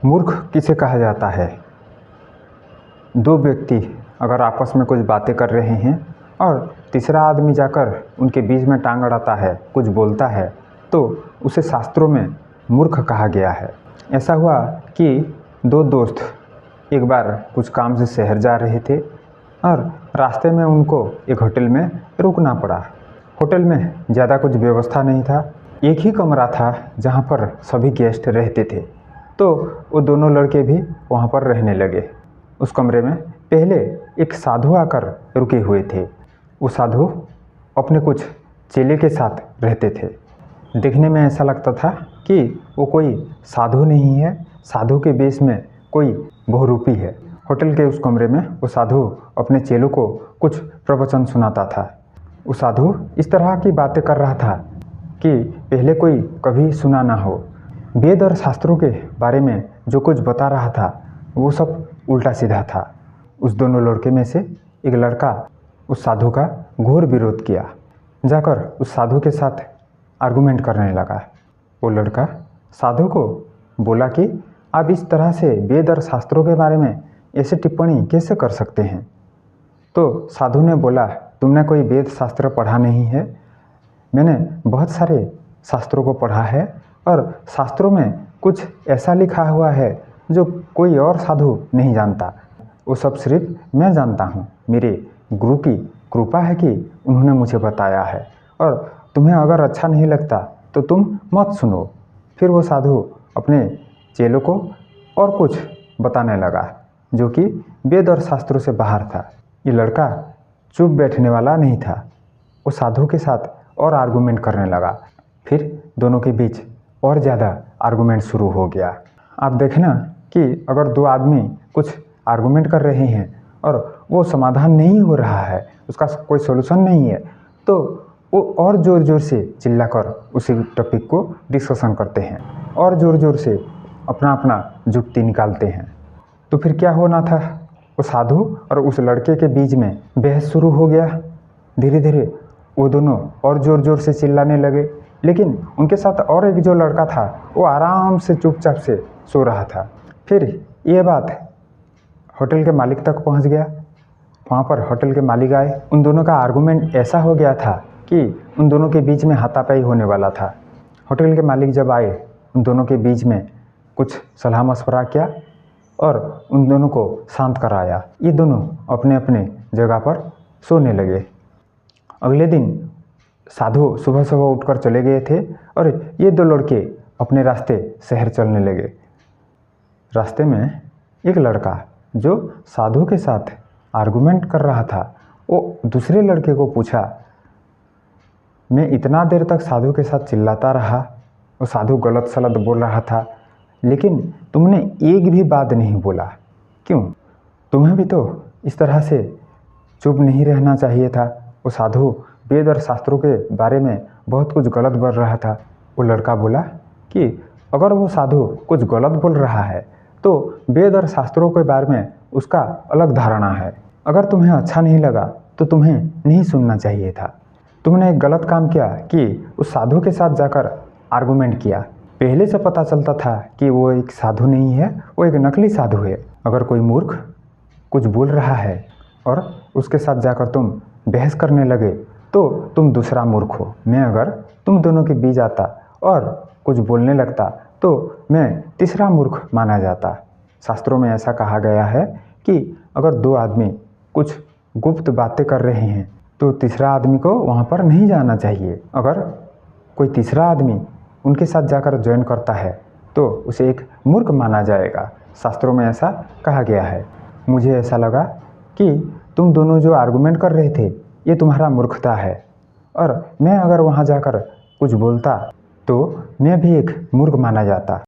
मूर्ख किसे कहा जाता है? दो व्यक्ति अगर आपस में कुछ बातें कर रहे हैं और तीसरा आदमी जाकर उनके बीच में टांग अड़ाता है, कुछ बोलता है, तो उसे शास्त्रों में मूर्ख कहा गया है। ऐसा हुआ कि दो दोस्त एक बार कुछ काम से शहर जा रहे थे और रास्ते में उनको एक होटल में रुकना पड़ा। होटल में ज़्यादा कुछ व्यवस्था नहीं था, एक ही कमरा था जहाँ पर सभी गेस्ट रहते थे। तो वो दोनों लड़के भी वहाँ पर रहने लगे। उस कमरे में पहले एक साधु आकर रुके हुए थे। वो साधु अपने कुछ चेले के साथ रहते थे। देखने में ऐसा लगता था कि वो कोई साधु नहीं है, साधु के वेश में कोई बहुरूपी है। होटल के उस कमरे में वो साधु अपने चेलों को कुछ प्रवचन सुनाता था। वो साधु इस तरह की बातें कर रहा था कि पहले कोई कभी सुना ना हो। वेद और शास्त्रों के बारे में जो कुछ बता रहा था वो सब उल्टा सीधा था। उस दोनों लड़के में से एक लड़का उस साधु का घोर विरोध किया, जाकर उस साधु के साथ आर्गुमेंट करने लगा। वो लड़का साधु को बोला कि आप इस तरह से वेद और शास्त्रों के बारे में ऐसे टिप्पणी कैसे कर सकते हैं। तो साधु ने बोला, तुमने कोई वेद शास्त्र पढ़ा नहीं है, मैंने बहुत सारे शास्त्रों को पढ़ा है और शास्त्रों में कुछ ऐसा लिखा हुआ है जो कोई और साधु नहीं जानता। वो सब सिर्फ मैं जानता हूँ, मेरे गुरु की कृपा है कि उन्होंने मुझे बताया है, और तुम्हें अगर अच्छा नहीं लगता तो तुम मत सुनो। फिर वो साधु अपने चेलों को और कुछ बताने लगा जो कि वेद और शास्त्रों से बाहर था। ये लड़का चुप बैठने वाला नहीं था, वो साधु के साथ और आर्गुमेंट करने लगा। फिर दोनों के बीच और ज़्यादा आर्गुमेंट शुरू हो गया। आप देखना कि अगर दो आदमी कुछ आर्गुमेंट कर रहे हैं और वो समाधान नहीं हो रहा है, उसका कोई सोल्यूशन नहीं है, तो वो और ज़ोर ज़ोर से चिल्लाकर उसी टॉपिक को डिस्कशन करते हैं और ज़ोर ज़ोर से अपना अपना जुक्ति निकालते हैं। तो फिर क्या होना था, वो साधु और उस लड़के के बीच में बहस शुरू हो गया। धीरे धीरे वो दोनों और ज़ोर ज़ोर से चिल्लाने लगे, लेकिन उनके साथ और एक जो लड़का था वो आराम से चुपचाप से सो रहा था। फिर ये बात होटल के मालिक तक पहुंच गया। वहाँ पर होटल के मालिक आए। उन दोनों का आर्गुमेंट ऐसा हो गया था कि उन दोनों के बीच में हाथापाई होने वाला था। होटल के मालिक जब आए, उन दोनों के बीच में कुछ सलाह मशवरा किया और उन दोनों को शांत कराया। ये दोनों अपने अपने जगह पर सोने लगे। अगले दिन साधु सुबह सुबह उठकर चले गए थे और ये दो लड़के अपने रास्ते शहर चलने लगे। रास्ते में एक लड़का जो साधु के साथ आर्गुमेंट कर रहा था, वो दूसरे लड़के को पूछा, मैं इतना देर तक साधु के साथ चिल्लाता रहा, वो साधु गलत सलत बोल रहा था, लेकिन तुमने एक भी बात नहीं बोला, क्यों? तुम्हें भी तो इस तरह से चुप नहीं रहना चाहिए था। वो साधु वेद और शास्त्रों के बारे में बहुत कुछ गलत बोल रहा था। वो लड़का बोला कि अगर वो साधु कुछ गलत बोल रहा है तो वेद और शास्त्रों के बारे में उसका अलग धारणा है। अगर तुम्हें अच्छा नहीं लगा तो तुम्हें नहीं सुनना चाहिए था। तुमने एक गलत काम किया कि उस साधु के साथ जाकर आर्गुमेंट किया। पहले से पता चलता था कि वो एक साधु नहीं है, वो एक नकली साधु है। अगर कोई मूर्ख कुछ बोल रहा है और उसके साथ जाकर तुम बहस करने लगे तो तुम दूसरा मूर्ख हो। मैं अगर तुम दोनों के बीच आता और कुछ बोलने लगता तो मैं तीसरा मूर्ख माना जाता। शास्त्रों में ऐसा कहा गया है कि अगर दो आदमी कुछ गुप्त बातें कर रहे हैं तो तीसरा आदमी को वहाँ पर नहीं जाना चाहिए। अगर कोई तीसरा आदमी उनके साथ जाकर ज्वाइन करता है तो उसे एक मूर्ख माना जाएगा। शास्त्रों में ऐसा कहा गया है। मुझे ऐसा लगा कि तुम दोनों जो आर्गुमेंट कर रहे थे ये तुम्हारा मूर्खता है, और मैं अगर वहाँ जाकर कुछ बोलता तो मैं भी एक मूर्ख माना जाता।